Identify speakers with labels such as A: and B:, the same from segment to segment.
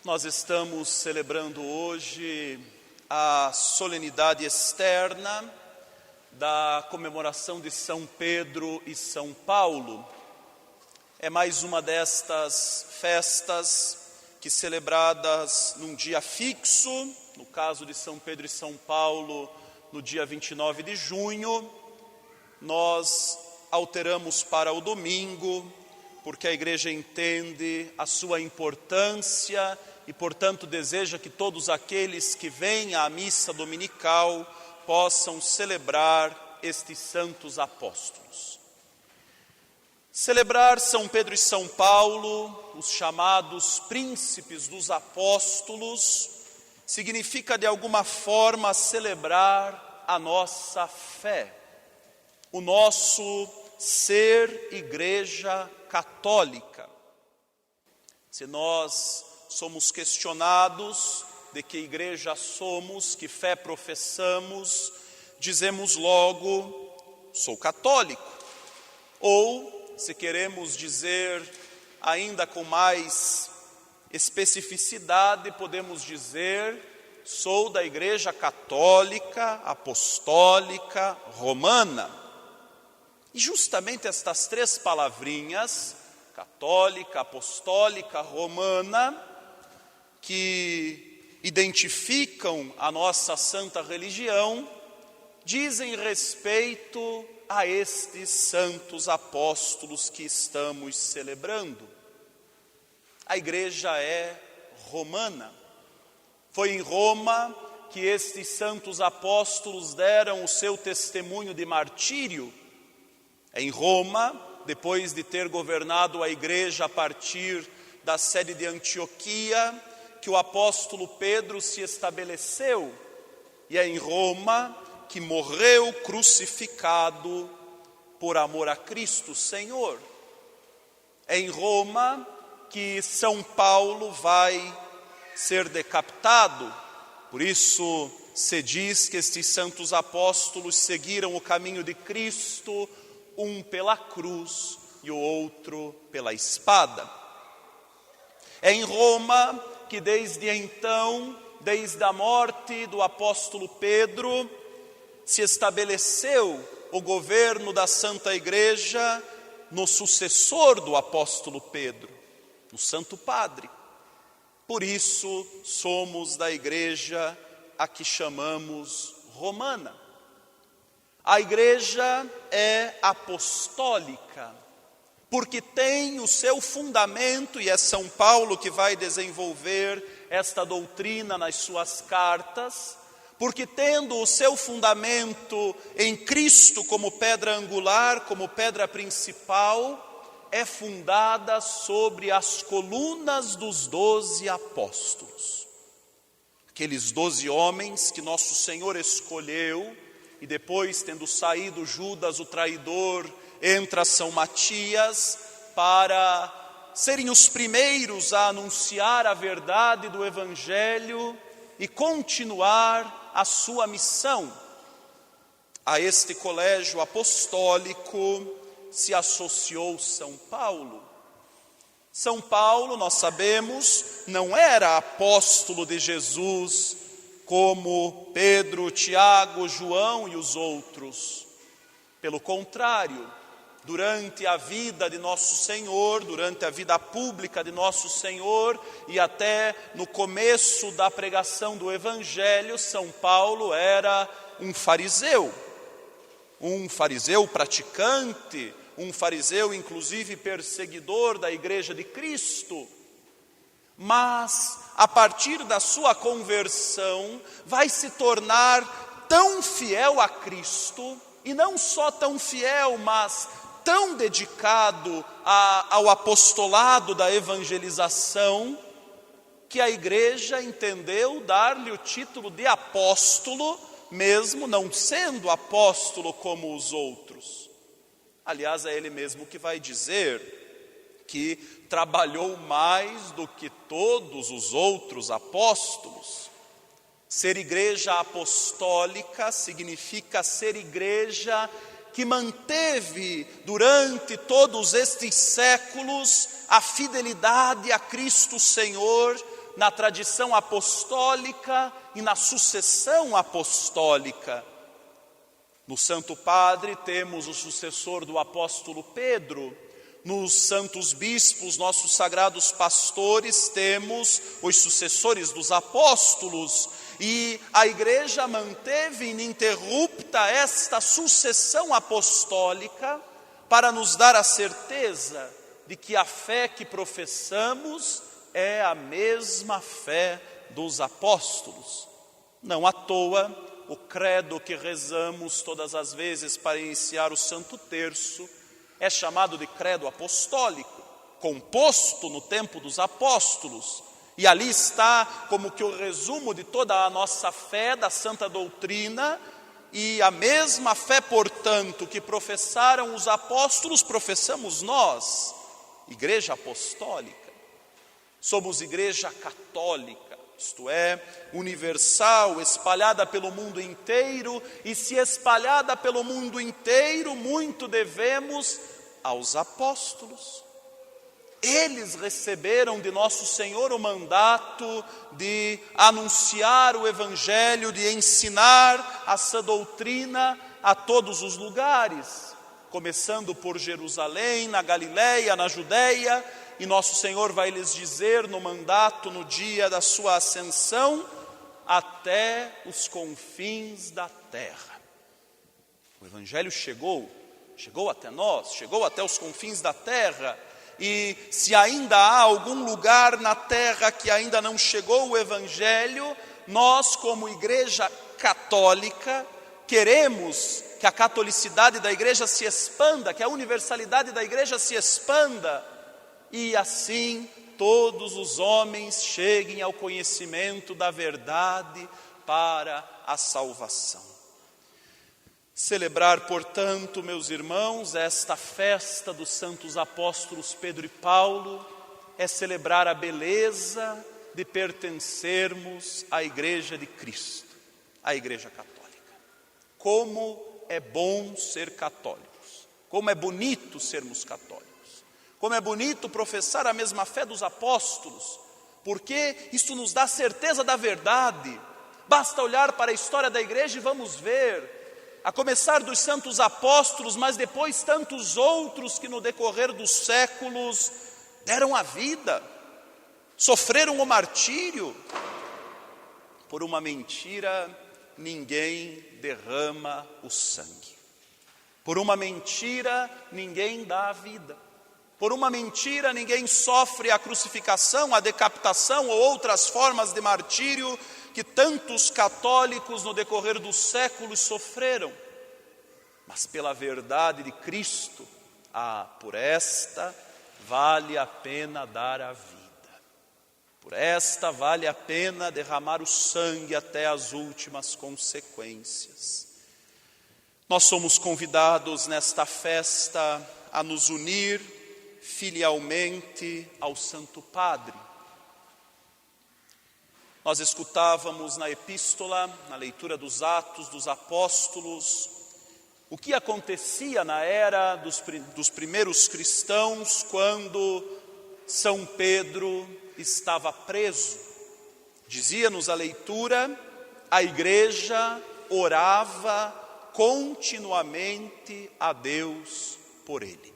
A: Nós estamos celebrando hoje a solenidade externa da comemoração de São Pedro e São Paulo. É mais uma destas festas que, celebradas num dia fixo, no caso de São Pedro e São Paulo, no dia 29 de junho, nós alteramos para o domingo, porque a igreja entende a sua importância e, portanto, deseja que todos aqueles que vêm à missa dominical possam celebrar estes santos apóstolos. Celebrar São Pedro e São Paulo, os chamados príncipes dos apóstolos, significa de alguma forma celebrar a nossa fé, o nosso ser igreja católica. Se nós somos questionados de que igreja somos, que fé professamos, dizemos logo, sou católico. Ou, se queremos dizer ainda com mais especificidade, podemos dizer, sou da igreja católica, apostólica, romana. E justamente estas três palavrinhas, católica, apostólica, romana, que identificam a nossa santa religião, dizem respeito a estes santos apóstolos que estamos celebrando. A igreja é romana. Foi em Roma que estes santos apóstolos deram o seu testemunho de martírio. Em Roma, depois de ter governado a igreja a partir da sede de Antioquia, que o apóstolo Pedro se estabeleceu, e é em Roma que morreu crucificado por amor a Cristo Senhor. É em Roma que São Paulo vai ser decapitado. Por isso se diz que estes santos apóstolos seguiram o caminho de Cristo, um pela cruz e o outro pela espada. É em Roma que desde então, desde a morte do apóstolo Pedro, se estabeleceu o governo da Santa Igreja no sucessor do apóstolo Pedro, no Santo Padre. Por isso somos da igreja a que chamamos romana. A igreja é apostólica, porque tem o seu fundamento, e é São Paulo que vai desenvolver esta doutrina nas suas cartas, porque tendo o seu fundamento em Cristo como pedra angular, como pedra principal, é fundada sobre as colunas dos 12 apóstolos. Aqueles 12 homens que nosso Senhor escolheu, e depois, tendo saído Judas, o traidor, entra São Matias para serem os primeiros a anunciar a verdade do Evangelho e continuar a sua missão. A este colégio apostólico se associou São Paulo. São Paulo, nós sabemos, não era apóstolo de Jesus como Pedro, Tiago, João e os outros. Pelo contrário, durante a vida de nosso Senhor, durante a vida pública de nosso Senhor e até no começo da pregação do Evangelho, São Paulo era um fariseu praticante, um fariseu inclusive perseguidor da igreja de Cristo. Mas a partir da sua conversão vai se tornar tão fiel a Cristo, e não só tão fiel, mas tão dedicado ao apostolado da evangelização, que a igreja entendeu dar-lhe o título de apóstolo, mesmo não sendo apóstolo como os outros. Aliás, é ele mesmo que vai dizer que trabalhou mais do que todos os outros apóstolos. Ser igreja apostólica significa ser igreja que manteve durante todos estes séculos a fidelidade a Cristo Senhor, na tradição apostólica e na sucessão apostólica. No Santo Padre temos o sucessor do apóstolo Pedro. Nos santos bispos, nossos sagrados pastores, temos os sucessores dos apóstolos. E a Igreja manteve ininterrupta esta sucessão apostólica para nos dar a certeza de que a fé que professamos é a mesma fé dos apóstolos. Não à toa, o credo que rezamos todas as vezes para iniciar o Santo Terço é chamado de credo apostólico, composto no tempo dos apóstolos. E ali está como que o resumo de toda a nossa fé, da santa doutrina, e a mesma fé, portanto, que professaram os apóstolos, professamos nós, Igreja Apostólica. Somos Igreja Católica, isto é, universal, espalhada pelo mundo inteiro, e se espalhada pelo mundo inteiro, muito devemos aos apóstolos. Eles receberam de nosso Senhor o mandato de anunciar o Evangelho, de ensinar a sã doutrina a todos os lugares, começando por Jerusalém, na Galileia, na Judeia, e nosso Senhor vai lhes dizer no mandato, no dia da sua ascensão, até os confins da terra. O Evangelho chegou até nós, chegou até os confins da terra, e se ainda há algum lugar na terra que ainda não chegou o Evangelho, nós, como Igreja Católica, queremos que a catolicidade da Igreja se expanda, que a universalidade da Igreja se expanda, e assim todos os homens cheguem ao conhecimento da verdade para a salvação. Celebrar, portanto, meus irmãos, esta festa dos santos apóstolos Pedro e Paulo é celebrar a beleza de pertencermos à Igreja de Cristo, à Igreja Católica. Como é bom ser católicos, como é bonito sermos católicos, como é bonito professar a mesma fé dos apóstolos, porque isso nos dá certeza da verdade. Basta olhar para a história da Igreja e vamos ver, a começar dos santos apóstolos, mas depois tantos outros que no decorrer dos séculos deram a vida, sofreram o martírio. Por uma mentira, ninguém derrama o sangue. Por uma mentira, ninguém dá a vida. Por uma mentira, ninguém sofre a crucificação, a decapitação ou outras formas de martírio que tantos católicos no decorrer dos séculos sofreram. Mas pela verdade de Cristo, por esta vale a pena dar a vida. Por esta vale a pena derramar o sangue até as últimas consequências. Nós somos convidados nesta festa a nos unir filialmente ao Santo Padre. Nós escutávamos na epístola, na leitura dos Atos dos Apóstolos, o que acontecia na era dos primeiros cristãos quando São Pedro estava preso. Dizia-nos a leitura, a igreja orava continuamente a Deus por ele.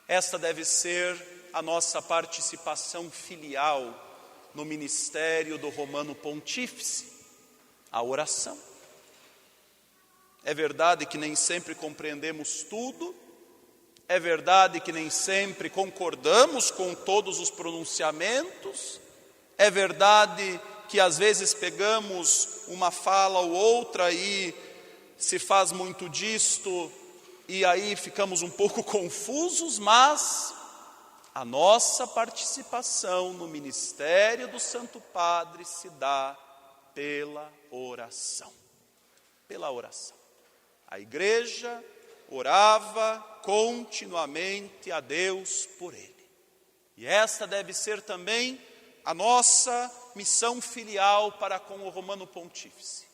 A: Esta deve ser a nossa participação filial no ministério do Romano Pontífice, a oração. É verdade que nem sempre compreendemos tudo, é verdade que nem sempre concordamos com todos os pronunciamentos, é verdade que às vezes pegamos uma fala ou outra e se faz muito disto e aí ficamos um pouco confusos, mas a nossa participação no ministério do Santo Padre se dá pela oração. Pela oração. A igreja orava continuamente a Deus por ele. E esta deve ser também a nossa missão filial para com o Romano Pontífice.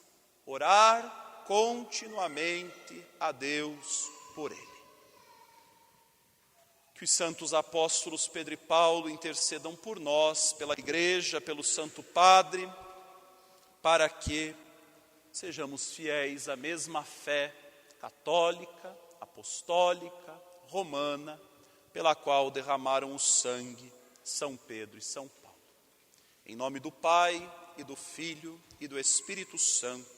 A: Orar continuamente a Deus por ele. Que os santos apóstolos Pedro e Paulo intercedam por nós, pela Igreja, pelo Santo Padre, para que sejamos fiéis à mesma fé católica, apostólica, romana, pela qual derramaram o sangue São Pedro e São Paulo. Em nome do Pai, e do Filho, e do Espírito Santo.